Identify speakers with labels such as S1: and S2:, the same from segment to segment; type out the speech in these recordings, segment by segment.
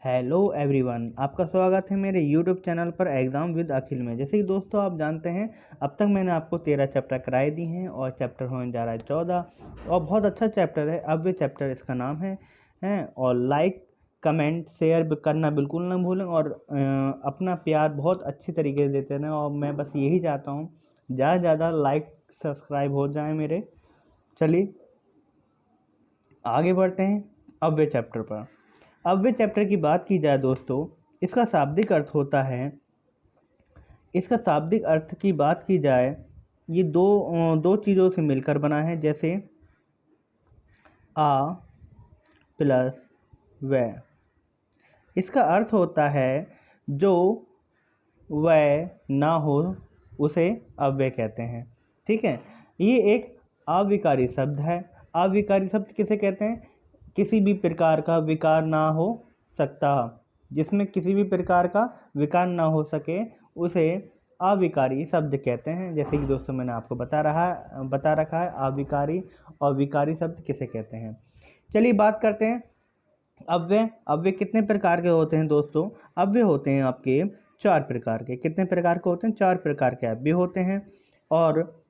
S1: Hello everyone, आपका स्वागत है मेरे यूट्यूब चैनल पर एग्ज़ाम विद अखिल में। जैसे कि दोस्तों आप जानते हैं, अब तक मैंने आपको 13 चैप्टर कराए दी हैं और चैप्टर होने जा रहा है 14 और बहुत अच्छा चैप्टर है। अब वे चैप्टर इसका नाम है और लाइक कमेंट शेयर करना बिल्कुल ना भूलें और अपना प्यार बहुत अच्छी तरीके से देते रहें। और मैं बस यही चाहता हूँ ज़्यादा से ज़्यादा लाइक सब्सक्राइब हो जाए मेरे। चलिए आगे बढ़ते हैं अव्यय चैप्टर पर। अव्यय चैप्टर की बात की जाए दोस्तों, इसका शाब्दिक अर्थ होता है, इसका शाब्दिक अर्थ की बात की जाए, ये दो चीज़ों से मिलकर बना है। जैसे आ प्लस व, इसका अर्थ होता है जो वह ना हो उसे अव्यय कहते हैं। ठीक है, ये एक अविकारी शब्द है। अविकारी शब्द किसे कहते हैं? किसी भी प्रकार का विकार ना हो सकता, जिसमें किसी भी प्रकार का विकार ना हो सके उसे अविकारी शब्द कहते हैं। जैसे कि दोस्तों मैंने आपको बता रखा है अविकारी और विकारी शब्द किसे कहते हैं। चलिए बात करते हैं अव्यय। अव्यय कितने प्रकार के होते हैं दोस्तों? अव्यय होते हैं आपके 4 प्रकार के। कितने प्रकार के होते हैं? 4 प्रकार के अव्यय होते हैं। और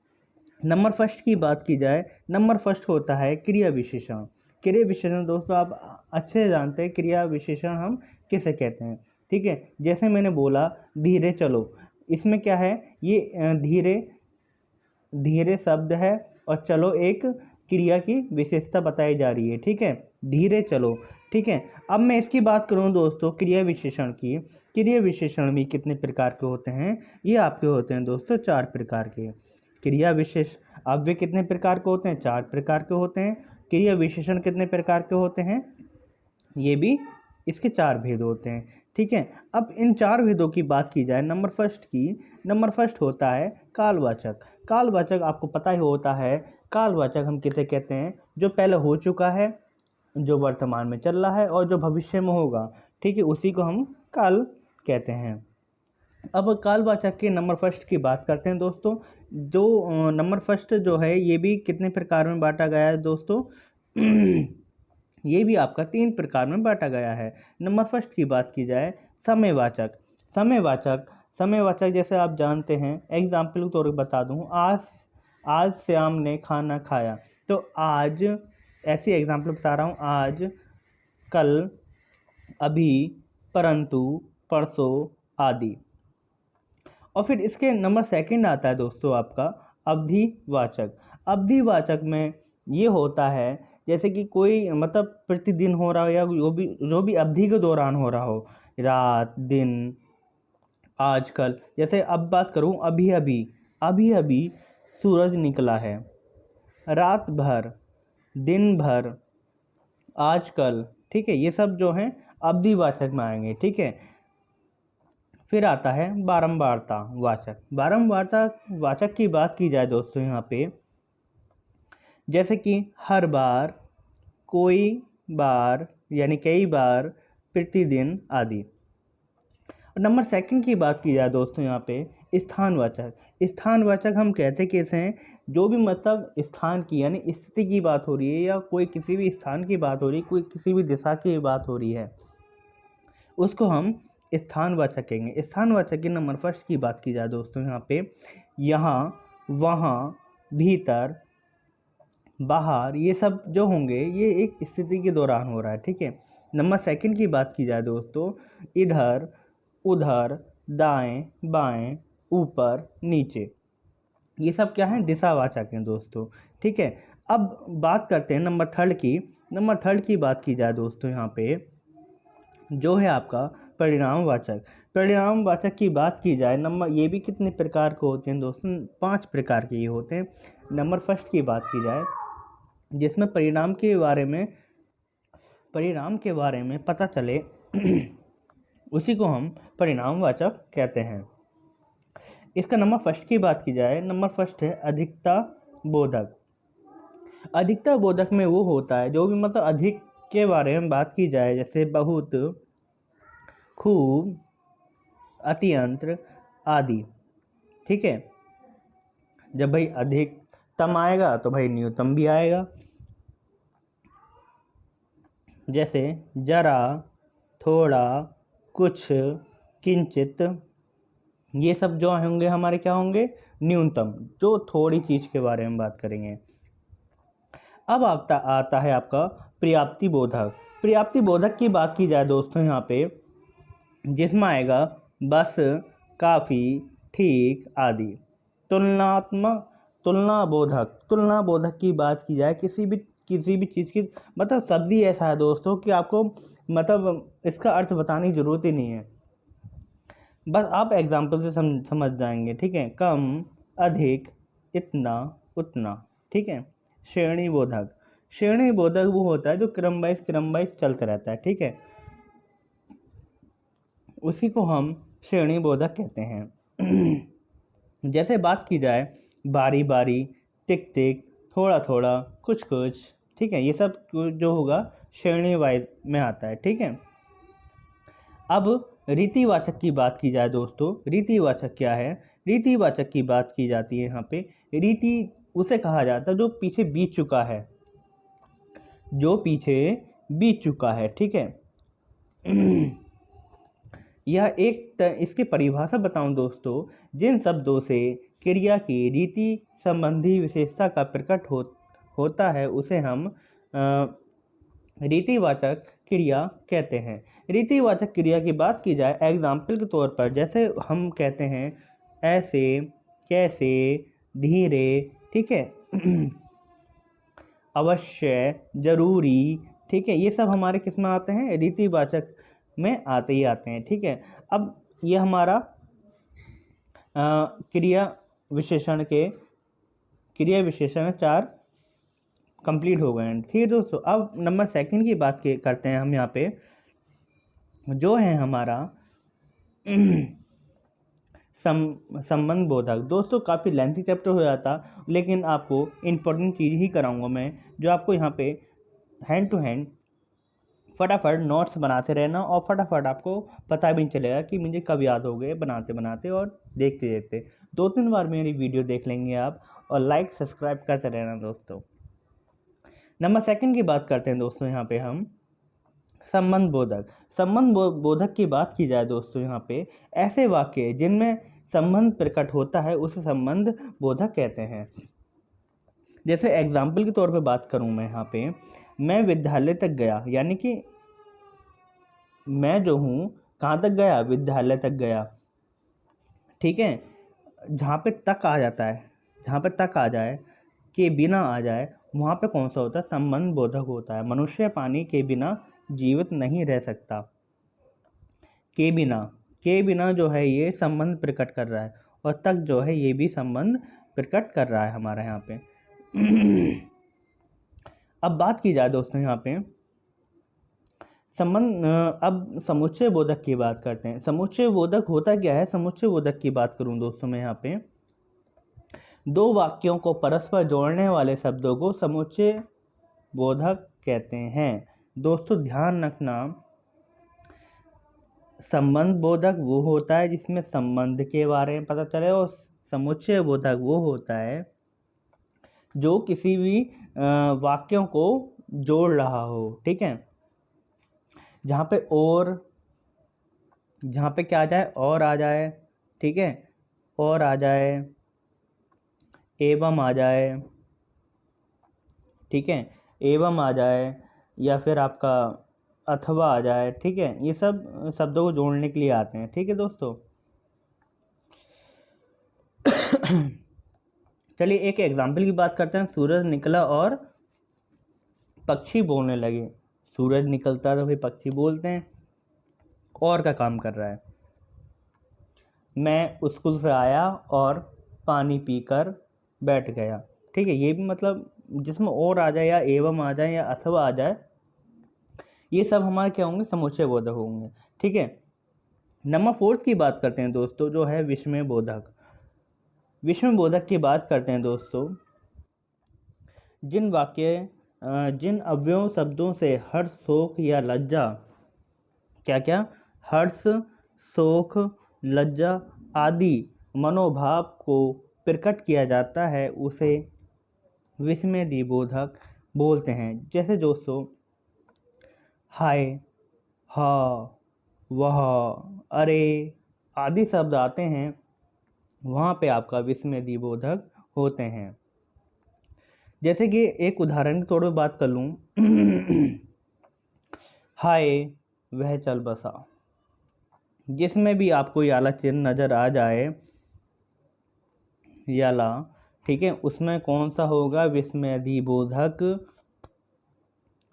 S1: नंबर फर्स्ट की बात की जाए, नंबर फर्स्ट होता है क्रिया विशेषण। क्रिया विशेषण दोस्तों आप अच्छे से जानते हैं क्रिया विशेषण हम किसे कहते हैं। ठीक है, जैसे मैंने बोला धीरे चलो, इसमें क्या है? ये धीरे धीरे शब्द है और चलो एक क्रिया की विशेषता बताई जा रही है। ठीक है, धीरे चलो। ठीक है, अब मैं इसकी बात करूं दोस्तों क्रिया विशेषण की। क्रिया विशेषण भी कितने प्रकार के होते हैं? ये आपके होते हैं दोस्तों 4 प्रकार के। क्रिया विशेष अव्यय कितने प्रकार के होते हैं? 4 प्रकार के होते हैं। क्रिया विशेषण कितने प्रकार के होते हैं? ये भी इसके 4 भेद होते हैं। ठीक है, अब इन 4 भेदों की बात की जाए नंबर फर्स्ट की, नंबर फर्स्ट होता है कालवाचक। कालवाचक आपको पता ही होता है, कालवाचक हम किसे कहते हैं? जो पहले हो चुका है, जो वर्तमान में चल रहा है और जो भविष्य में होगा। ठीक है, उसी को हम काल कहते हैं। अब कालवाचक के नंबर फर्स्ट की बात करते हैं दोस्तों। जो नंबर फर्स्ट जो है ये भी कितने प्रकार में बांटा गया है दोस्तों? ये भी आपका 3 प्रकार में बांटा गया है। नंबर फर्स्ट की बात की जाए समयवाचक। समयवाचक समयवाचक जैसे आप जानते हैं, एग्जाम्पल के तौर पर बता दूं, आज श्याम ने खाना खाया। तो आज, ऐसी एग्जाम्पल बता रहा हूँ, आज, कल, अभी, परंतु, परसों आदि। और फिर इसके नंबर सेकंड आता है दोस्तों आपका अवधिवाचक। अवधिवाचक में ये होता है जैसे कि कोई मतलब प्रतिदिन हो रहा हो या जो भी अवधि के दौरान हो रहा हो, रात दिन आजकल। जैसे अब बात करूं, अभी अभी सूरज निकला है, रात भर, दिन भर, आजकल। ठीक है, ये सब जो हैं अवधिवाचक में आएंगे। ठीक है, फिर आता है बारंबारता वाचक। बारंबारता वाचक की बात की जाए दोस्तों यहाँ पे, जैसे कि हर बार, कोई बार यानी कई बार, प्रतिदिन आदि। नंबर सेकंड की बात की जाए दोस्तों यहाँ पे स्थानवाचक। स्थानवाचक हम कहते कैसे हैं? जो भी मतलब स्थान की यानी स्थिति की बात हो रही है या कोई किसी भी स्थान की बात हो रही है, कोई किसी भी दिशा की बात हो रही है, उसको हम स्थानवाचक कहेंगे। स्थानवाचक के नंबर फर्स्ट की बात की जाए दोस्तों यहाँ पे, यहाँ, वहाँ, भीतर, बाहर, ये सब जो होंगे ये एक स्थिति के दौरान हो रहा है। ठीक है, नंबर सेकंड की बात की जाए दोस्तों, इधर, उधर, दाएं, बाएं, ऊपर, नीचे, ये सब क्या है? दिशावाचक हैं दोस्तों। ठीक है, अब बात करते हैं नंबर थर्ड की। नंबर थर्ड की बात की जाए दोस्तों यहाँ पे, जो है आपका परिणामवाचक। परिणामवाचक की बात की जाए, नंबर ये भी कितने प्रकार के होते हैं दोस्तों? 5 प्रकार के ये होते हैं। नंबर फर्स्ट की बात की जाए, जिसमें परिणाम के बारे में पता चले उसी को हम परिणामवाचक कहते हैं। इसका नंबर फर्स्ट की बात की जाए, नंबर फर्स्ट है अधिकता बोधक। अधिकता बोधक में वो होता है जो भी मतलब अधिक के बारे में बात की जाए, जैसे बहुत, खूब, अत्यंत आदि। ठीक है, जब भाई अधिकतम आएगा तो भाई न्यूनतम भी आएगा। जैसे जरा, थोड़ा, कुछ, किंचित, ये सब जो होंगे हमारे क्या होंगे, न्यूनतम, जो थोड़ी चीज़ के बारे में बात करेंगे। अब आता है आपका पर्याप्ति बोधक। पर्याप्ति बोधक की बात की जाए दोस्तों यहाँ पे, जिसमें आएगा बस, काफ़ी, ठीक आदि। तुलना बोधक की बात की जाए किसी भी चीज़ की, मतलब शब्द ही ऐसा है दोस्तों कि आपको मतलब इसका अर्थ बताने की ज़रूरत ही नहीं है, बस आप एग्जाम्पल से समझ जाएंगे। ठीक है, कम, अधिक, इतना, उतना। ठीक है, श्रेणी बोधक वो होता है जो क्रम वाइज चलता रहता है। ठीक है, उसी को हम श्रेणी बोधक कहते हैं। जैसे बात की जाए बारी बारी, टिक टिक, थोड़ा थोड़ा, कुछ कुछ। ठीक है, ये सब जो होगा श्रेणी वाइज में आता है। ठीक है, अब रीतिवाचक की बात की जाए दोस्तों, रीतिवाचक क्या है? रीतिवाचक की बात की जाती है यहाँ पे। रीति उसे कहा जाता है जो पीछे बीत चुका है, ठीक है। यह इसकी परिभाषा बताऊं दोस्तों, जिन शब्दों से क्रिया की रीति संबंधी विशेषता का प्रकट होता है उसे हम रीतिवाचक क्रिया कहते हैं। रीतिवाचक क्रिया की बात की जाए एग्जाम्पल के तौर पर, जैसे हम कहते हैं ऐसे, कैसे, धीरे। ठीक है, अवश्य, जरूरी। ठीक है, ये सब हमारे किस में आते हैं? रीतिवाचक में आते ही आते हैं। ठीक है, अब ये हमारा क्रिया विशेषण 4 कंप्लीट हो गए हैं। ठीक है दोस्तों, अब नंबर 2 की बात करते हैं हम यहाँ पे, जो है हमारा संबंध बोधक। दोस्तों काफ़ी लेंथी चैप्टर हो जाता, लेकिन आपको इम्पोर्टेंट चीज़ ही कराऊंगा मैं, जो आपको यहाँ पे हैंड टू हैंड फटाफट नोट्स बनाते रहना, और फटाफट आपको पता भी नहीं चलेगा कि मुझे कब याद हो गए, बनाते बनाते और देखते देखते। 2-3 बार मेरी वीडियो देख लेंगे आप, और लाइक सब्सक्राइब करते रहना दोस्तों। नंबर 2 की बात करते हैं दोस्तों यहाँ पे हम, संबंध बोधक की बात की जाए दोस्तों यहाँ पे, ऐसे वाक्य जिनमें संबंध प्रकट होता है उसे संबंध बोधक कहते हैं। जैसे एग्जाम्पल के तौर पे बात करूँ मैं यहाँ पे, मैं विद्यालय तक गया, यानी कि मैं जो हूँ कहाँ तक गया? विद्यालय तक गया। ठीक है, जहाँ पे तक आ जाता है, जहाँ पे तक आ जाए, के बिना आ जाए, वहाँ पे कौन सा होता है? संबंध बोधक होता है। मनुष्य पानी के बिना जीवित नहीं रह सकता। के बिना जो है ये संबंध प्रकट कर रहा है, और तक जो है ये भी संबंध प्रकट कर रहा है हमारा यहाँ पे। अब बात की जाए दोस्तों यहाँ पे संबंध, अब समुच्चय बोधक की बात करते हैं। समुच्चय बोधक होता क्या है? समुच्चय बोधक की बात करूं दोस्तों मैं यहाँ पे, 2 वाक्यों को परस्पर जोड़ने वाले शब्दों को समुच्चय बोधक कहते हैं। दोस्तों ध्यान रखना, संबंध बोधक वो होता है जिसमें संबंध के बारे में पता चले, और समुच्चय बोधक वो होता है जो किसी भी वाक्यों को जोड़ रहा हो। ठीक है, जहाँ पे क्या आ जाए? और आ जाए। ठीक है, और आ जाए, एवं आ जाए। ठीक है, एवं आ जाए, या फिर आपका अथवा आ जाए। ठीक है, ये सब शब्दों को जोड़ने के लिए आते हैं। ठीक है दोस्तों, चलिए एक एग्जाम्पल की बात करते हैं। सूरज निकला और पक्षी बोलने लगे। सूरज निकलता तो फिर पक्षी बोलते हैं, और का काम कर रहा है। मैं स्कूल से आया और पानी पीकर बैठ गया। ठीक है, ये भी मतलब जिसमें और आ जाए, या एवं आ जाए, या अथवा आ जाए, ये सब हमारे क्या होंगे? समुच्चय बोधक होंगे। ठीक है, नंबर 4 की बात करते हैं दोस्तों, जो है विस्मय बोधक। विस्मय बोधक की बात करते हैं दोस्तों, जिन अवयव शब्दों से हर्ष, शोक या लज्जा, क्या हर्ष, शोक, लज्जा आदि मनोभाव को प्रकट किया जाता है उसे विस्मय बोधक बोलते हैं। जैसे दोस्तों हाय, हा, वह, अरे आदि शब्द आते हैं, वहाँ पे आपका विस्मय बोधक होते हैं। जैसे कि एक उदाहरण के तौर पर बात कर लूँ, हाय वह चल बसा, जिसमें भी आपको याला चिन्ह नजर आ जाए, याला, ठीक है, उसमें कौन सा होगा, विस्मयादिबोधक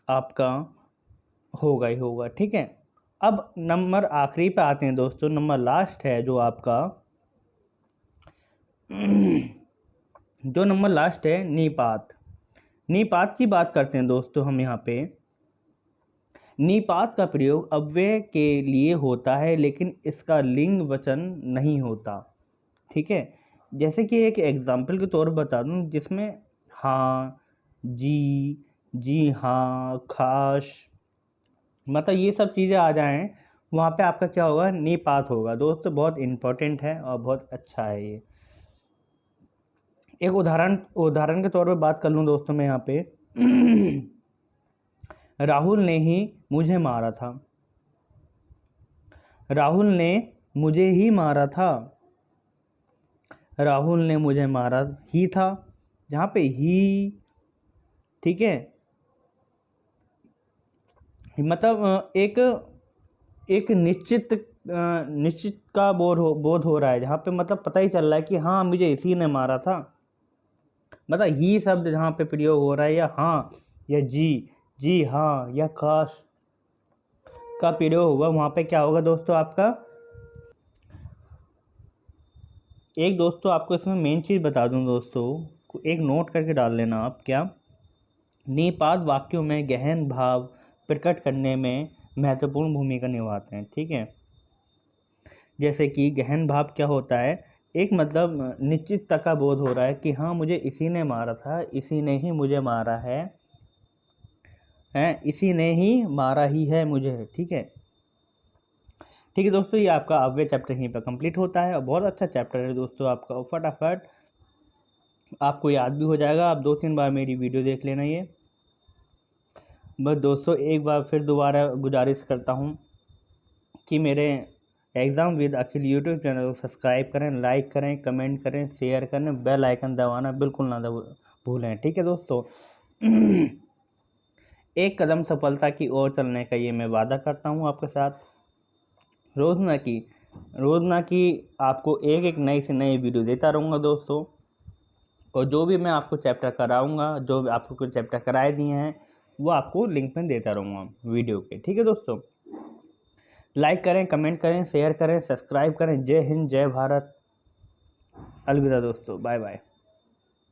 S1: आपका होगा ही होगा। ठीक है, अब नंबर आखिरी पे आते हैं दोस्तों, नंबर लास्ट है जो आपका जो नंबर लास्ट है निपात। निपात की बात करते हैं दोस्तों हम यहाँ पे। निपात का प्रयोग अव्यय के लिए होता है, लेकिन इसका लिंग वचन नहीं होता। ठीक है, जैसे कि एक एग्जाम्पल के तौर पर बता दूं, जिसमें हाँ, जी हाँ, खास, मतलब ये सब चीज़ें आ जाएं, वहाँ पे आपका क्या होगा, निपात होगा। दोस्तों बहुत इम्पोर्टेंट है और बहुत अच्छा है ये। एक उदाहरण के तौर पर बात कर लूँ दोस्तों मैं यहाँ पे, राहुल ने ही मुझे मारा था, राहुल ने मुझे ही मारा था, राहुल ने मुझे मारा ही था, जहाँ पे ही, ठीक है, मतलब एक निश्चित का बोध हो रहा है, जहाँ पे मतलब पता ही चल रहा है कि हाँ मुझे इसी ने मारा था। मतलब ही शब्द जहाँ पे प्रयोग हो रहा है, या हाँ या जी हाँ या काश का प्रयोग होगा, वहाँ पे क्या होगा दोस्तों आपका। एक दोस्तों आपको इसमें मेन चीज़ बता दूं दोस्तों, एक नोट करके डाल लेना आप, क्या, निपात वाक्यों में गहन भाव प्रकट करने में महत्वपूर्ण भूमिका निभाते हैं। ठीक है, जैसे कि गहन भाव क्या होता है, एक मतलब निश्चितता का बोध हो रहा है कि हाँ मुझे इसी ने मारा था, इसी ने ही मुझे मारा है, इसी ने ही मारा ही है मुझे। ठीक है, ठीक है दोस्तों, ये आपका अव्यय चैप्टर यहीं पर कंप्लीट होता है और बहुत अच्छा चैप्टर है दोस्तों आपका, और फटाफट आपको याद भी हो जाएगा। आप 2-3 बार मेरी वीडियो देख लेना। ये बस दोस्तों एक बार फिर दोबारा गुजारिश करता हूँ कि मेरे exam with Akhil YouTube channel को सब्सक्राइब करें, लाइक करें, कमेंट करें, शेयर करें, बेल आइकन दबाना बिल्कुल ना भूलें। ठीक है दोस्तों, एक कदम सफलता की ओर चलने का ये मैं वादा करता हूँ आपके साथ। रोज़ ना की आपको एक नई से नई वीडियो देता रहूँगा दोस्तों, और जो भी मैं आपको चैप्टर कराऊँगा, जो आपको कुछ चैप्टर कराए दिए हैं, वो आपको लिंक में देता रहूँगा वीडियो के। ठीक है दोस्तों, लाइक करें, कमेंट करें, शेयर करें, सब्सक्राइब करें। जय हिंद, जय भारत, अलविदा दोस्तों, बाय बाय।